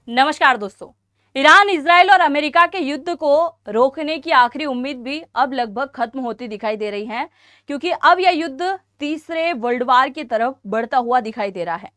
नमस्कार दोस्तों। Iran, Israel और अमेरिका के युद्ध को रोकने की आखिरी उम्मीद भी अब लगभग खत्म होती दिखाई दे रही है, क्योंकि अब यह युद्ध तीसरे वर्ल्ड वार की तरफ बढ़ता हुआ दिखाई दे रहा है।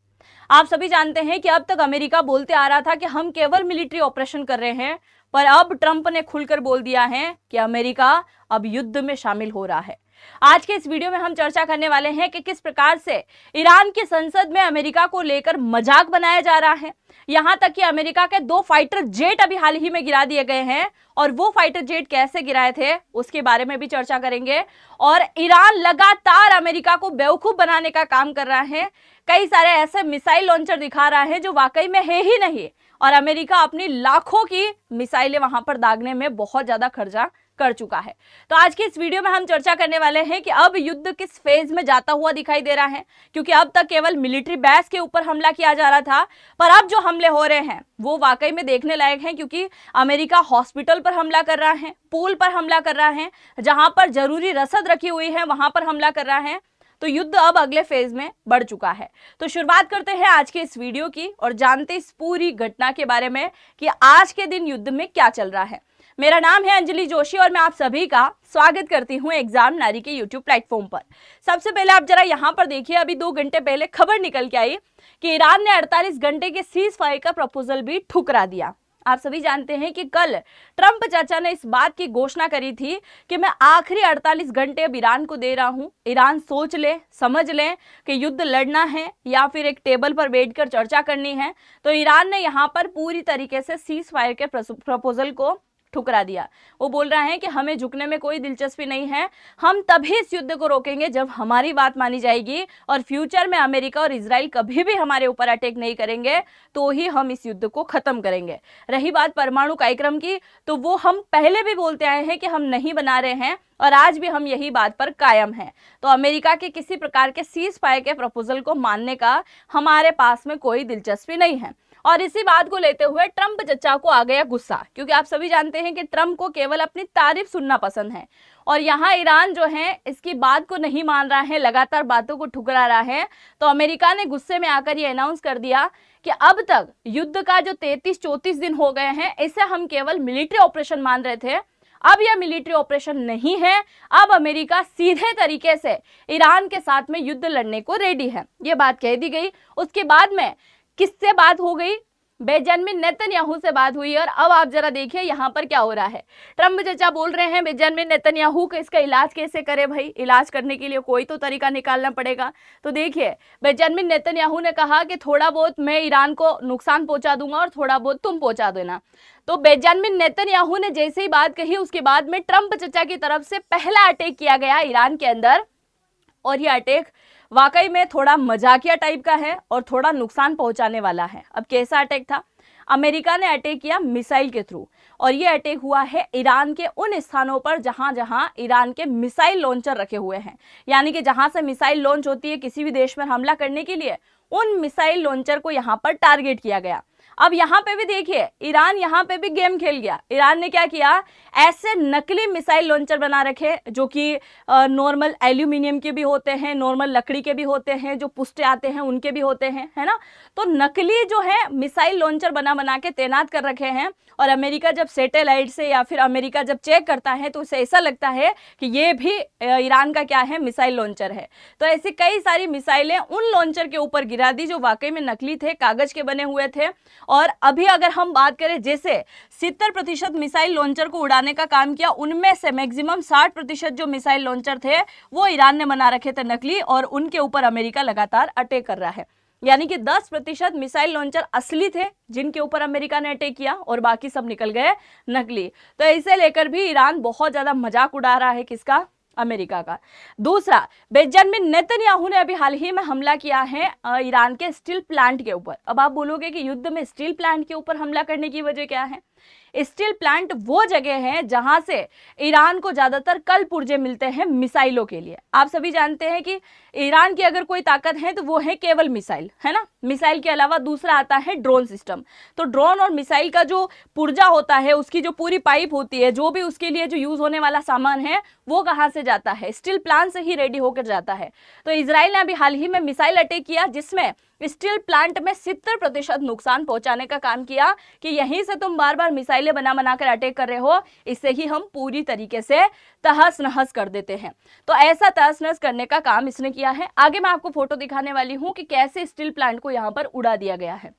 आप सभी जानते हैं कि अब तक अमेरिका बोलते आ रहा था कि हम केवल मिलिट्री ऑपरेशन कर रहे हैं, पर अब ट्रंप ने खुलकर बोल दिया है कि अमेरिका अब युद्ध में शामिल हो रहा है। आज के इस वीडियो में हम चर्चा करने वाले हैं कि किस प्रकार से ईरान की संसद में अमेरिका को लेकर मजाक बनाया जा रहा है। यहां तक कि अमेरिका के 2 फाइटर जेट अभी हाल ही में गिरा दिए गए हैं, और वो फाइटर जेट कैसे गिराए थे उसके बारे में भी चर्चा करेंगे। और ईरान लगातार अमेरिका को बेवकूफ बनाने का काम कर रहा है। कई सारे ऐसे मिसाइल लॉन्चर दिखा रहा है जो वाकई में है ही नहीं, और अमेरिका अपनी लाखों की मिसाइलें वहां पर दागने में बहुत ज्यादा खर्चा कर चुका है। तो आज की इस वीडियो में हम चर्चा करने वाले हैं कि अब युद्ध किस फेज में जाता हुआ दिखाई दे रहा है, क्योंकि अब तक केवल मिलिट्री बेस के ऊपर हमला किया जा रहा था, पर अब जो हमले हो रहे हैं वो वाकई में देखने लायक हैं, क्योंकि अमेरिका हॉस्पिटल पर हमला कर रहा है, पुल पर हमला कर रहा है, जहां पर जरूरी रसद रखी हुई है वहां पर हमला कर रहा है। तो युद्ध अब अगले फेज में बढ़ चुका है। तो शुरुआत करते हैं आज के इस वीडियो की और जानते इस पूरी घटना के बारे में कि आज के दिन युद्ध में क्या चल रहा है। मेरा नाम है अंजलि जोशी और मैं आप सभी का स्वागत करती हूं एग्जाम नारी के यूट्यूब प्लेटफॉर्म पर। सबसे पहले आप जरा यहां पर देखिए, अभी 2 घंटे पहले खबर निकल के आई कि ईरान ने 48 घंटे के सीज फायर का प्रपोजल भी ठुकरा दिया। आप सभी जानते हैं कि कल ट्रंप चाचा ने इस बात की घोषणा करी थी कि मैं आखिरी 48 घंटे अब ईरान को दे रहा हूं। ईरान सोच ले, समझ ले कि युद्ध लड़ना है या फिर एक टेबल पर बैठकर चर्चा करनी है। तो ईरान ने यहां पर पूरी तरीके से सीज फायर के प्रपोजल को ठुकरा दिया। वो बोल रहा है कि हमें झुकने में कोई दिलचस्पी नहीं है, हम तभी इस युद्ध को रोकेंगे जब हमारी बात मानी जाएगी, और फ्यूचर में अमेरिका और इजराइल कभी भी हमारे ऊपर अटैक नहीं करेंगे तो ही हम इस युद्ध को खत्म करेंगे। रही बात परमाणु कार्यक्रम की, तो वो हम पहले भी बोलते आए हैं कि हम नहीं बना रहे हैं, और आज भी हम यही बात पर कायम हैं। तो अमेरिका के किसी प्रकार के सीज फायर के प्रपोजल को मानने का हमारे पास में कोई दिलचस्पी नहीं है। और इसी बात को लेते हुए ट्रंप चचा को आ गया गुस्सा, क्योंकि आप सभी जानते हैं कि ट्रंप को केवल अपनी तारीफ सुनना पसंद है, और यहाँ ईरान जो है इसकी बात को नहीं मान रहा है, लगातार बातों को ठुकरा रहा है। तो अमेरिका ने गुस्से में आकर ये अनाउंस कर दिया कि अब तक युद्ध का जो 33-34 दिन हो गए हैं, इसे हम केवल मिलिट्री ऑपरेशन मान रहे थे, अब यह मिलिट्री ऑपरेशन नहीं है। अब अमेरिका सीधे तरीके से ईरान के साथ में युद्ध लड़ने को रेडी है, ये बात कह दी गई। उसके बाद में किससे बात हो गई? बेंजामिन नेतन्याहू से बात हुई। और अब आप जरा देखिए यहाँ पर क्या हो रहा है। ट्रंप चचा बोल रहे हैं बेंजामिन नेतन्याहू को इसका इलाज कैसे करे भाई, इलाज करने के लिए कोई तो तरीका निकालना पड़ेगा। तो देखिए, बेंजामिन नेतन्याहू ने कहा कि थोड़ा बहुत मैं ईरान को नुकसान पहुंचा दूंगा और थोड़ा बहुत तुम पहुंचा देना। तो बेंजामिन नेतन्याहू ने जैसे ही बात कही, उसके बाद में ट्रंप चचा की तरफ से पहला अटैक किया गया ईरान के अंदर, और यह अटैक वाकई में थोड़ा मजाकिया टाइप का है और थोड़ा नुकसान पहुंचाने वाला है। अब कैसा अटैक था? अमेरिका ने अटैक किया मिसाइल के थ्रू, और ये अटैक हुआ है ईरान के उन स्थानों पर जहां जहां ईरान के मिसाइल लॉन्चर रखे हुए हैं। यानी कि जहां से मिसाइल लॉन्च होती है किसी भी देश पर हमला करने के लिए, उन मिसाइल लॉन्चर को यहां पर टारगेट किया गया। अब यहां पे भी देखिए, ईरान यहां पे भी गेम खेल गया। ईरान ने क्या किया, ऐसे नकली मिसाइल लॉन्चर बना रखे जो कि नॉर्मल एल्यूमिनियम के भी होते हैं, नॉर्मल लकड़ी के भी होते हैं, जो पुष्टे आते हैं उनके भी होते हैं, है ना। तो नकली जो है मिसाइल लॉन्चर बना बना के तैनात कर रखे हैं, और अमेरिका जब सैटेलाइट से या फिर अमेरिका जब चेक करता है तो उसे ऐसा लगता है कि ये भी ईरान का क्या है, मिसाइल लॉन्चर है। तो ऐसी कई सारी मिसाइलें उन लॉन्चर के ऊपर गिरा दी जो वाकई में नकली थे, कागज के बने हुए थे। और अभी अगर हम बात करें, जैसे 70% मिसाइल लॉन्चर को उड़ाने का काम किया, उनमें से मैक्सिमम 60% जो मिसाइल लॉन्चर थे वो ईरान ने बना रखे थे नकली, और उनके ऊपर अमेरिका लगातार अटैक कर रहा है। यानी कि 10% मिसाइल लॉन्चर असली थे जिनके ऊपर अमेरिका ने अटैक किया, और बाकी सब निकल गए नकली। तो इसे लेकर भी ईरान बहुत ज्यादा मजाक उड़ा रहा है, किसका? अमेरिका का। दूसरा, बेंजामिन नेतन्याहू ने अभी हाल ही में हमला किया है ईरान के स्टील प्लांट के ऊपर। अब आप बोलोगे कि युद्ध में स्टील प्लांट के ऊपर हमला करने की वजह क्या है? स्टील प्लांट वो जगह है जहां से ईरान को ज्यादातर कल पुर्जे मिलते हैं मिसाइलों के लिए। आप सभी जानते हैं कि ईरान की अगर कोई ताकत है तो वो है केवल मिसाइल, है ना। मिसाइल के अलावा दूसरा आता है ड्रोन सिस्टम। तो ड्रोन और मिसाइल का जो पुर्जा होता है, उसकी जो पूरी पाइप होती है, जो भी उसके लिए जो यूज होने वाला सामान है, वो कहां से जाता है? स्टील प्लांट से ही रेडी होकर जाता है। तो इजराइल ने अभी हाल ही में मिसाइल अटैक किया जिसमें स्टील प्लांट में 70% नुकसान पहुंचाने का काम किया कि यहीं से तुम बार बार मिसाइलें बना बना कर अटैक कर रहे हो, इससे ही हम पूरी तरीके से तहस नहस कर देते हैं। तो ऐसा तहस नहस करने का काम इसने किया है। आगे मैं आपको फोटो दिखाने वाली हूं कि कैसे स्टील प्लांट को यहां पर उड़ा दिया गया है।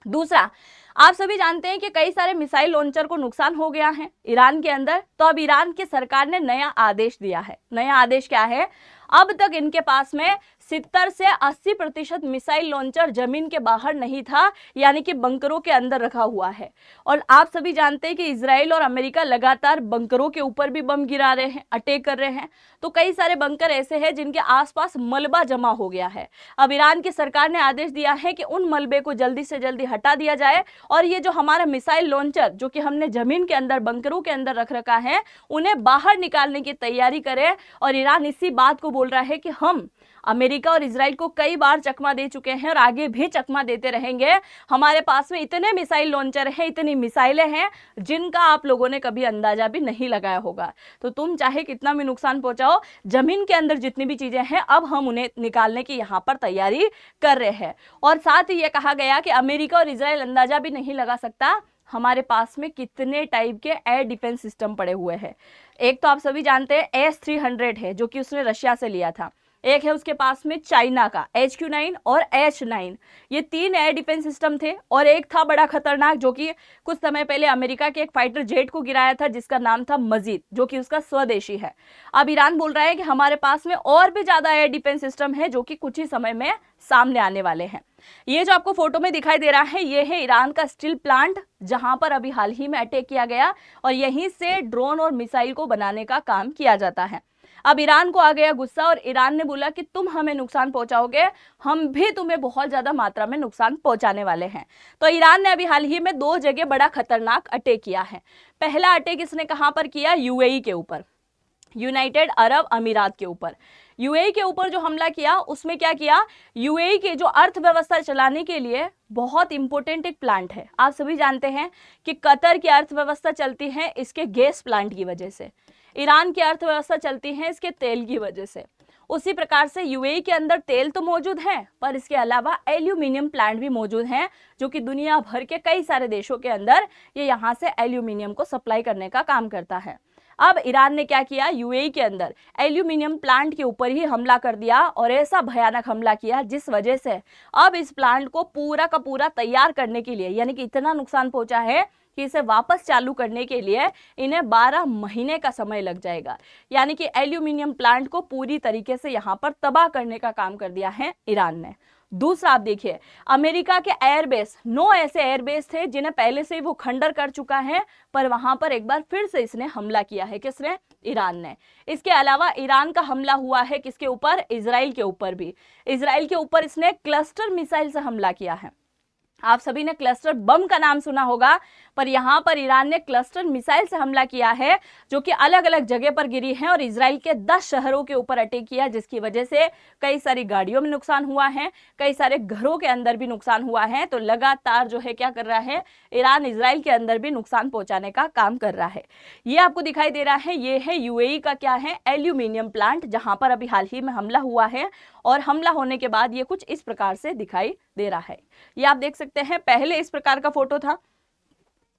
दूसरा, आप सभी जानते हैं कि कई सारे मिसाइल लॉन्चर को नुकसान हो गया है ईरान के अंदर। तो अब ईरान की सरकार ने नया आदेश दिया है। नया आदेश क्या है? अब तक इनके पास में 70 से 80% मिसाइल लॉन्चर जमीन के बाहर नहीं था, यानी कि बंकरों के अंदर रखा हुआ है। और आप सभी जानते हैं कि इजराइल और अमेरिका लगातार बंकरों के ऊपर भी बम गिरा रहे हैं, अटैक कर रहे हैं। तो कई सारे बंकर ऐसे हैं जिनके आसपास मलबा जमा हो गया है। अब ईरान की सरकार ने आदेश दिया है कि उन मलबे को जल्दी से जल्दी हटा दिया जाए और ये जो हमारा मिसाइल लॉन्चर जो कि हमने जमीन के अंदर बंकरों के अंदर रख रखा है, उन्हें बाहर निकालने की तैयारी करें। और ईरान इसी बात को बोल रहा है कि हम अमेरिका और इजराइल को कई बार चकमा दे चुके हैं और आगे भी चकमा देते रहेंगे। हमारे पास में इतने मिसाइल लॉन्चर हैं, इतनी मिसाइलें हैं जिनका आप लोगों ने कभी अंदाजा भी नहीं लगाया होगा। तो तुम चाहे कितना भी नुकसान पहुंचाओ, जमीन के अंदर जितनी भी चीजें हैं अब हम उन्हें निकालने की यहाँ पर तैयारी कर रहे हैं। और साथ ही ये कहा गया कि अमेरिका और इजराइल अंदाजा भी नहीं लगा सकता हमारे पास में कितने टाइप के एयर डिफेंस सिस्टम पड़े हुए हैं। एक तो आप सभी जानते हैं S-300 है जो कि उसने रशिया से लिया था। एक है उसके पास में चाइना का HQ-9 और H-9, ये 3 एयर डिफेंस सिस्टम थे। और एक था बड़ा खतरनाक जो कि कुछ समय पहले अमेरिका के एक फाइटर जेट को गिराया था, जिसका नाम था मजीद, जो कि उसका स्वदेशी है। अब ईरान बोल रहा है कि हमारे पास में और भी ज्यादा एयर डिफेंस सिस्टम है जो कि कुछ ही समय में सामने आने वाले हैं। ये जो आपको फोटो में दिखाई दे रहा है, ये है ईरान का स्टील प्लांट जहां पर अभी हाल ही में अटैक किया गया और यहीं से ड्रोन और मिसाइल को बनाने का काम किया जाता है। अब ईरान को आ गया गुस्सा और ईरान ने बोला कि तुम हमें नुकसान पहुंचाओगे, हम भी तुम्हें बहुत ज्यादा मात्रा में नुकसान पहुंचाने वाले हैं। तो ईरान ने अभी हाल ही में 2 जगह बड़ा खतरनाक अटैक किया है। पहला अटैक इसने कहां पर किया? यूएई के ऊपर, यूनाइटेड अरब अमीरात के ऊपर। यूएई के ऊपर जो हमला किया उसमें क्या किया? यूएई के जो अर्थव्यवस्था चलाने के लिए बहुत इंपॉर्टेंट एक प्लांट है। आप सभी जानते हैं कि कतर की अर्थव्यवस्था चलती है इसके गैस प्लांट की वजह से, ईरान की अर्थव्यवस्था चलती है इसके तेल की वजह से। उसी प्रकार से यूएई के अंदर तेल तो मौजूद है, पर इसके अलावा एल्यूमिनियम प्लांट भी मौजूद हैं जो कि दुनिया भर के कई सारे देशों के अंदर ये यहाँ से एल्यूमिनियम को सप्लाई करने का काम करता है। अब ईरान ने क्या किया? यूएई के अंदर एल्यूमिनियम प्लांट के ऊपर ही हमला कर दिया और ऐसा भयानक हमला किया जिस वजह से अब इस प्लांट को पूरा का पूरा तैयार करने के लिए, यानी कि इतना नुकसान पहुंचा है कि इसे वापस चालू करने के लिए इन्हें 12 महीने का समय लग जाएगा। यानी कि एल्यूमिनियम प्लांट को पूरी तरीके से यहाँ पर तबाह करने का काम कर दिया है ईरान ने। दूसरा, आप देखिए अमेरिका के एयरबेस, 9 ऐसे एयरबेस थे जिन्हें पहले से ही वो खंडर कर चुका है, पर वहां पर एक बार फिर से इसने हमला किया है। किसने? ईरान ने। इसके अलावा ईरान का हमला हुआ है किसके ऊपर? इजराइल के ऊपर भी। इजराइल के ऊपर इसने क्लस्टर मिसाइल से हमला किया है। आप सभी ने क्लस्टर बम का नाम सुना होगा, पर यहां पर ईरान ने क्लस्टर मिसाइल से हमला किया है जो कि अलग अलग जगह पर गिरी है और इजराइल के 10 शहरों के ऊपर अटैक किया, जिसकी वजह से कई सारी गाड़ियों में नुकसान हुआ है, कई सारे घरों के अंदर भी नुकसान हुआ है। तो लगातार जो है क्या कर रहा है ईरान, इजराइल के अंदर भी नुकसान पहुंचाने का काम कर रहा है। ये आपको दिखाई दे रहा है, ये है यूएई का क्या है? एल्यूमिनियम प्लांट, जहां पर अभी हाल ही में हमला हुआ है। और हमला होने के बाद ये कुछ इस प्रकार से दिखाई दे रहा है। ये आप देख सकते हैं, पहले इस प्रकार का फोटो था,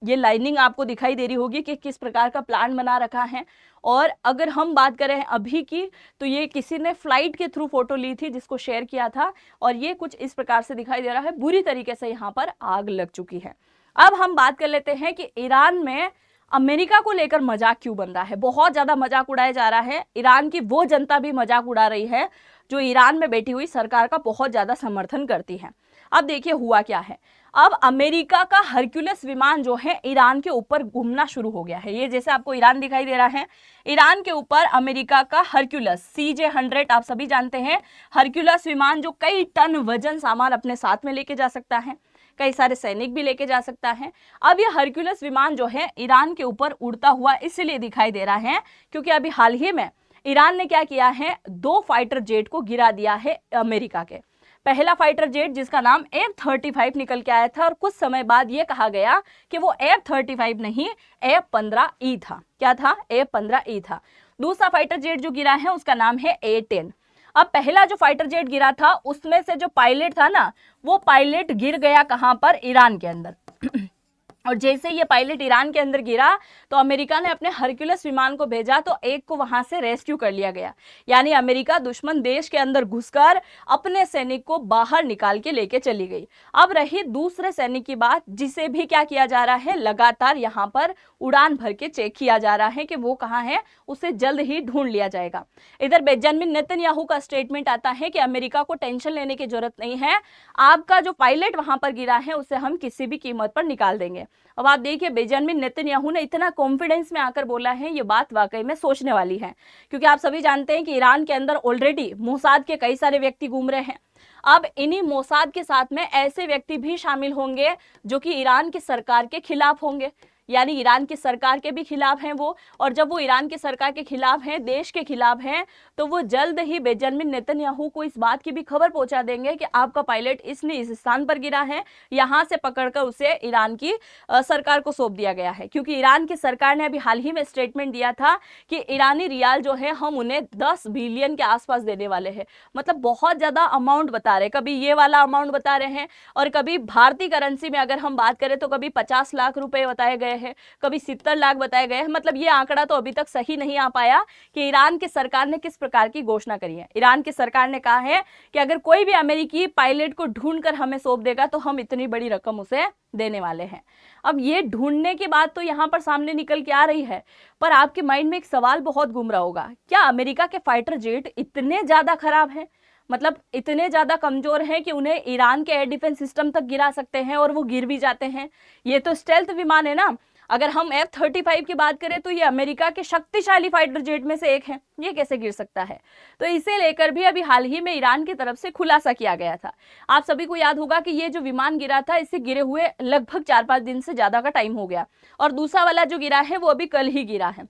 ये लाइनिंग आपको दिखाई दे रही होगी कि किस प्रकार का प्लान बना रखा है। और अगर हम बात करें अभी की, तो ये किसी ने फ्लाइट के थ्रू फोटो ली थी जिसको शेयर किया था और ये कुछ इस प्रकार से दिखाई दे रहा है। बुरी तरीके से यहाँ पर आग लग चुकी है। अब हम बात कर लेते हैं कि ईरान में अमेरिका को लेकर मजाक क्यों बन रहा है। बहुत ज्यादा मजाक उड़ाया जा रहा है। ईरान की वो जनता भी मजाक उड़ा रही है जो ईरान में बैठी हुई सरकार का बहुत ज्यादा समर्थन करती है। अब देखिए हुआ क्या है। अब अमेरिका का हरक्यूलिस विमान जो है ईरान के ऊपर घूमना शुरू हो गया है। ये जैसे आपको ईरान दिखाई दे रहा है, ईरान के ऊपर अमेरिका का हरक्यूलिस CJ-100, आप सभी जानते हैं हरक्यूलिस विमान जो कई टन वजन सामान अपने साथ में लेके जा सकता है, कई सारे सैनिक भी लेके जा सकता है। अब ये हरक्यूलिस विमान जो है ईरान के ऊपर उड़ता हुआ इसलिए दिखाई दे रहा है क्योंकि अभी हाल ही में ईरान ने क्या किया है, 2 फाइटर जेट को गिरा दिया है अमेरिका के। पहला फाइटर जेट जिसका नाम F-35 निकल के आया था और कुछ समय बाद यह कहा गया कि वो F-35 नहीं F-15E था। क्या था? F-15E था। दूसरा फाइटर जेट जो गिरा है उसका नाम है A-10। अब पहला जो फाइटर जेट गिरा था उसमें से जो पायलट था ना, वो पायलट गिर गया कहां पर, ईरान के अंदर। और जैसे ये पायलट ईरान के अंदर गिरा तो अमेरिका ने अपने हरक्यूलिस विमान को भेजा, तो एक को वहां से रेस्क्यू कर लिया गया। यानी अमेरिका दुश्मन देश के अंदर घुसकर अपने सैनिक को बाहर निकाल के लेके चली गई। अब रही दूसरे सैनिक की बात, जिसे भी क्या किया जा रहा है, लगातार यहाँ पर उड़ान भर के चेक किया जा रहा है कि वो कहाँ है, उसे जल्द ही ढूंढ लिया जाएगा। इधर बेंजामिन नेतन्याहू का स्टेटमेंट आता है कि अमेरिका को टेंशन लेने की जरूरत नहीं है, आपका जो पायलट वहां पर गिरा है उसे हम किसी भी कीमत पर निकाल देंगे। अब आप देखिए बेंजामिन नेतन्याहू ने इतना कॉन्फिडेंस में आकर बोला है, ये बात वाकई में सोचने वाली है, क्योंकि आप सभी जानते हैं कि ईरान के अंदर ऑलरेडी मोसाद के कई सारे व्यक्ति घूम रहे हैं। अब इन्हीं मोसाद के साथ में ऐसे व्यक्ति भी शामिल होंगे जो कि ईरान की सरकार के खिलाफ होंगे, यानी ईरान की सरकार के भी खिलाफ हैं वो। और जब वो ईरान की सरकार के खिलाफ हैं, देश के खिलाफ हैं, तो वो जल्द ही बेंजामिन नेतन्याहू को इस बात की भी खबर पहुंचा देंगे कि आपका पायलट इसने इस स्थान पर गिरा है, यहां से पकड़कर उसे ईरान की सरकार को सौंप दिया गया है। क्योंकि ईरान की सरकार ने अभी हाल ही में स्टेटमेंट दिया था कि ईरानी रियाल जो है हम उन्हें 10 बिलियन के आसपास देने वाले हैं। मतलब बहुत ज्यादा अमाउंट बता रहे, कभी ये वाला अमाउंट बता रहे हैं, और कभी भारतीय करेंसी में अगर हम बात करें तो कभी 50 लाख रुपए बताए गए हैं, कभी 70 लाख बताए गए हैं। मतलब ये आंकड़ा तो अभी तक सही नहीं आ पाया कि ईरान की सरकार ने किस प्रकार की घोषणा करी है। ईरान की सरकार ने कहा है कि अगर कोई भी अमेरिकी पायलट को ढूंढकर हमें सौंप देगा तो हम इतनी बड़ी रकम उसे देने वाले हैं। अब ये ढूंढने की बात तो यहां पर सामने निकल के आ रही है, पर आपके माइंड में एक सवाल बहुत घूम रहा होगा, क्या अमेरिका के फाइटर जेट इतने ज्यादा खराब हैं, मतलब इतने ज्यादा कमजोर हैं कि उन्हें ईरान के एयर डिफेंस सिस्टम तक गिरा सकते हैं और वो गिर भी जाते हैं? ये तो स्टेल्थ विमान है ना। अगर हम F-35 की बात करें तो ये अमेरिका के शक्तिशाली फाइटर जेट में से एक है, ये कैसे गिर सकता है? तो इसे लेकर भी अभी हाल ही में ईरान की तरफ से खुलासा किया गया था। आप सभी को याद होगा कि ये जो विमान गिरा था, इसे गिरे हुए लगभग 4-5 दिन से ज्यादा का टाइम हो गया, और दूसरा वाला जो गिरा है वो अभी कल ही गिरा है।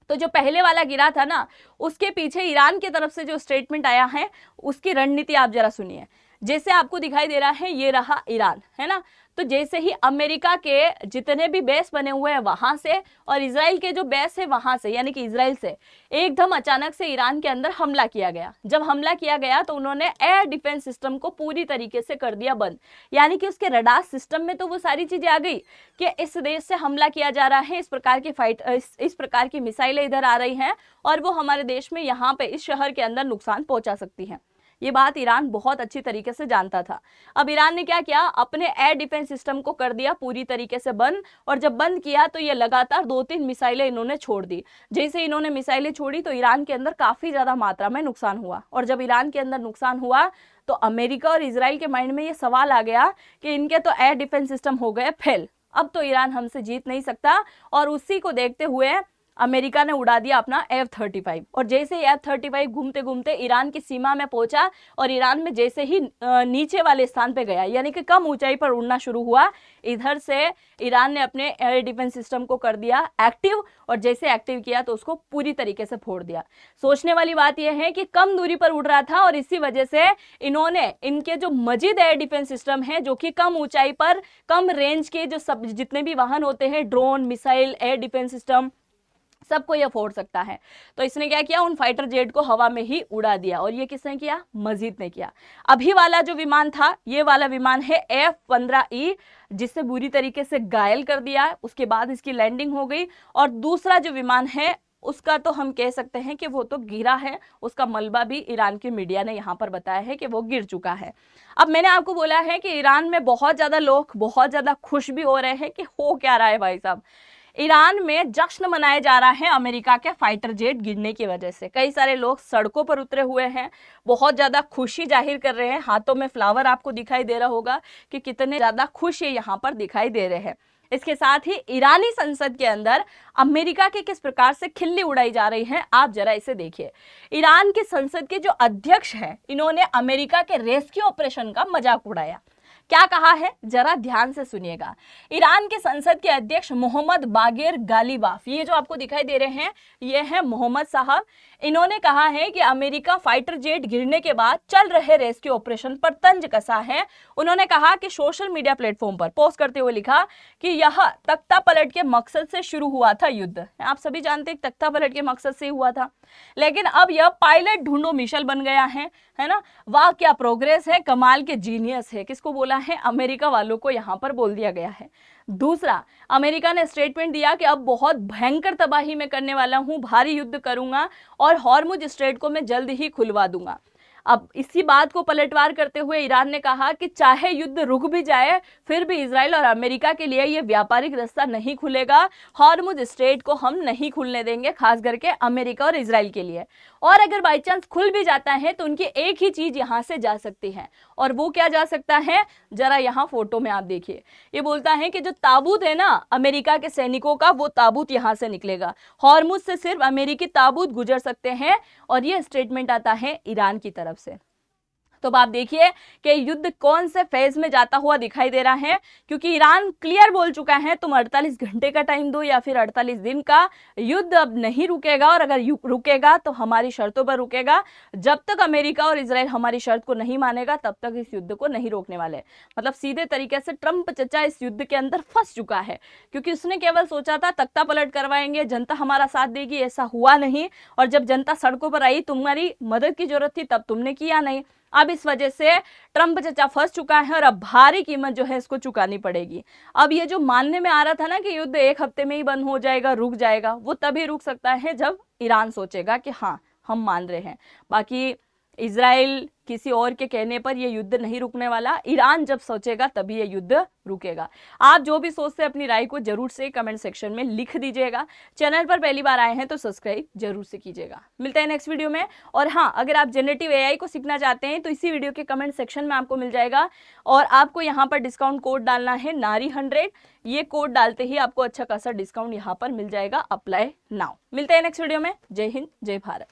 तो जो पहले वाला गिरा था ना, उसके पीछे ईरान की तरफ से जो स्टेटमेंट आया है उसकी रणनीति आप जरा सुनिए। जैसे आपको दिखाई दे रहा है, ये रहा ईरान, है ना। तो जैसे ही अमेरिका के जितने भी बेस बने हुए हैं वहां से और इजराइल के जो बेस है वहां से, यानी कि इजराइल से एकदम अचानक से ईरान के अंदर हमला किया गया। जब हमला किया गया तो उन्होंने एयर डिफेंस सिस्टम को पूरी तरीके से कर दिया बंद, यानी कि उसके रडार सिस्टम में तो वो सारी चीजें आ गई कि इस देश से हमला किया जा रहा है, इस प्रकार की मिसाइलें इधर आ रही हैं और वो हमारे देश में यहाँ पे इस शहर के अंदर नुकसान पहुंचा सकती हैं। ये बात ईरान बहुत अच्छी तरीके से जानता था। अब ईरान ने क्या किया, अपने एयर डिफेंस सिस्टम को कर दिया पूरी तरीके से बंद, और जब बंद किया तो ये लगातार 2-3 मिसाइलें इन्होंने छोड़ दी। जैसे इन्होंने मिसाइलें छोड़ी तो ईरान के अंदर काफी ज्यादा मात्रा में नुकसान हुआ, और जब ईरान के अंदर नुकसान हुआ तो अमेरिका और इजराइल के माइंड में ये सवाल आ गया कि इनके तो एयर डिफेंस सिस्टम हो गए फेल, अब तो ईरान हमसे जीत नहीं सकता। और उसी को देखते हुए अमेरिका ने उड़ा दिया अपना F-35, और जैसे ही F-35 घूमते घूमते ईरान की सीमा में पहुंचा और ईरान में जैसे ही नीचे वाले स्थान पे गया, यानी कि कम ऊंचाई पर उड़ना शुरू हुआ, इधर से ईरान ने अपने एयर डिफेंस सिस्टम को कर दिया एक्टिव, और जैसे एक्टिव किया तो उसको पूरी तरीके से फोड़ दिया। सोचने वाली बात यह है कि कम दूरी पर उड़ रहा था और इसी वजह से इन्होंने इनके जो मजीद एयर डिफेंस सिस्टम है, जो कि कम ऊंचाई पर कम रेंज के जो सब जितने भी वाहन होते हैं, drone, missile, air defence system, सबको यह फोड़ सकता है, तो इसने क्या किया, उन फाइटर जेट को हवा में ही उड़ा दिया। और ये किसने किया? मजीद ने किया। अभी वाला जो विमान था, ये वाला विमान है F-15E, जिससे बुरी तरीके से घायल कर दिया, उसके बाद इसकी लैंडिंग हो गई। और दूसरा जो विमान है उसका तो हम कह सकते हैं कि वो तो गिरा है, उसका मलबा भी ईरान की मीडिया ने यहाँ पर बताया है कि वो गिर चुका है। अब मैंने आपको बोला है कि ईरान में बहुत ज्यादा लोग बहुत ज्यादा खुश भी हो रहे हैं कि हो क्या रहा है भाई साहब। ईरान में जश्न मनाया जा रहा है अमेरिका के फाइटर जेट गिरने की वजह से। कई सारे लोग सड़कों पर उतरे हुए हैं, बहुत ज्यादा खुशी जाहिर कर रहे हैं, हाथों में फ्लावर आपको दिखाई दे रहा होगा कि कितने ज्यादा खुश ये यहाँ पर दिखाई दे रहे हैं। इसके साथ ही ईरानी संसद के अंदर अमेरिका के किस प्रकार से खिल्ली उड़ाई जा रही है, आप जरा इसे देखिए। ईरान की संसद के जो अध्यक्ष हैं, इन्होंने अमेरिका के रेस्क्यू ऑपरेशन का मजाक उड़ाया। क्या कहा है जरा ध्यान से सुनिएगा। ईरान के संसद के अध्यक्ष मोहम्मद बागेर गालिबाफ, ये जो आपको दिखाई दे रहे हैं ये है मोहम्मद साहब। इन्होंने कहा है कि अमेरिका फाइटर जेट गिरने के बाद चल रहे रेस्क्यू ऑपरेशन पर तंज कसा है। उन्होंने कहा कि सोशल मीडिया प्लेटफॉर्म पर पोस्ट करते हुए लिखा कि यह तख्ता पलट के मकसद से शुरू हुआ था युद्ध। आप सभी जानते हैं तख्ता पलट के मकसद से हुआ था, लेकिन अब यह पायलट ढूंढो मिशेल बन गया है ना। वाह क्या प्रोग्रेस है, कमाल के जीनियस है। किसको बोला है? अमेरिका वालों को यहां पर बोल दिया गया है। दूसरा, अमेरिका ने स्टेटमेंट दिया कि अब बहुत भयंकर तबाही मैं करने वाला हूं, भारी युद्ध करूंगा और हॉर्मुज स्ट्रेट को मैं जल्द ही खुलवा दूंगा। अब इसी बात को पलटवार करते हुए ईरान ने कहा कि चाहे युद्ध रुक भी जाए फिर भी इजराइल और अमेरिका के लिए यह व्यापारिक रास्ता नहीं खुलेगा, हॉर्मुज स्ट्रेट को हम नहीं खुलने देंगे, खास करके अमेरिका और इजराइल के लिए। और अगर बाई चांस खुल भी जाता है तो उनकी एक ही चीज यहां से जा सकती है, और वो क्या जा सकता है, जरा यहाँ फोटो में आप देखिए। ये बोलता है कि जो ताबूत है ना अमेरिका के सैनिकों का, वो ताबूत यहां से निकलेगा। हॉर्मुज से सिर्फ अमेरिकी ताबूत गुजर सकते हैं, और ये स्टेटमेंट आता है ईरान की तरफ से। तो आप देखिए कि युद्ध कौन से फेज में जाता हुआ दिखाई दे रहा है, क्योंकि ईरान क्लियर बोल चुका है तुम 48 घंटे का टाइम दो या फिर 48 दिन का, युद्ध अब नहीं रुकेगा, और अगर रुकेगा तो हमारी शर्तों पर रुकेगा। जब तक अमेरिका और इजराइल हमारी शर्त को नहीं मानेगा तब तक इस युद्ध को नहीं रोकने वाले। मतलब सीधे तरीके से ट्रंप चचा इस युद्ध के अंदर फंस चुका है, क्योंकि उसने केवल सोचा था तख्ता पलट करवाएंगे, जनता हमारा साथ देगी, ऐसा हुआ नहीं। और जब जनता सड़कों पर आई, तुम्हारी मदद की जरूरत थी, तब तुमने किया नहीं। अब इस वजह से ट्रंप चचा फंस चुका है और अब भारी कीमत जो है इसको चुकानी पड़ेगी। अब ये जो मानने में आ रहा था ना कि युद्ध एक हफ्ते में ही बंद हो जाएगा, रुक जाएगा, वो तभी रुक सकता है जब ईरान सोचेगा कि हाँ हम मान रहे हैं। बाकी इजराइल किसी और के कहने पर यह युद्ध नहीं रुकने वाला, ईरान जब सोचेगा तभी यह युद्ध रुकेगा। आप जो भी सोचते हैं अपनी राय को जरूर से कमेंट सेक्शन में लिख दीजिएगा। चैनल पर पहली बार आए हैं तो सब्सक्राइब जरूर से कीजिएगा। मिलते हैं नेक्स्ट वीडियो में। और हाँ, अगर आप जनरेटिव एआई को सीखना चाहते हैं तो इसी वीडियो के कमेंट सेक्शन में आपको मिल जाएगा, और आपको यहाँ पर डिस्काउंट कोड डालना है नारी100। ये कोड डालते ही आपको अच्छा खासा डिस्काउंट यहाँ पर मिल जाएगा। Apply now. मिलते हैं नेक्स्ट वीडियो में। जय हिंद, जय भारत।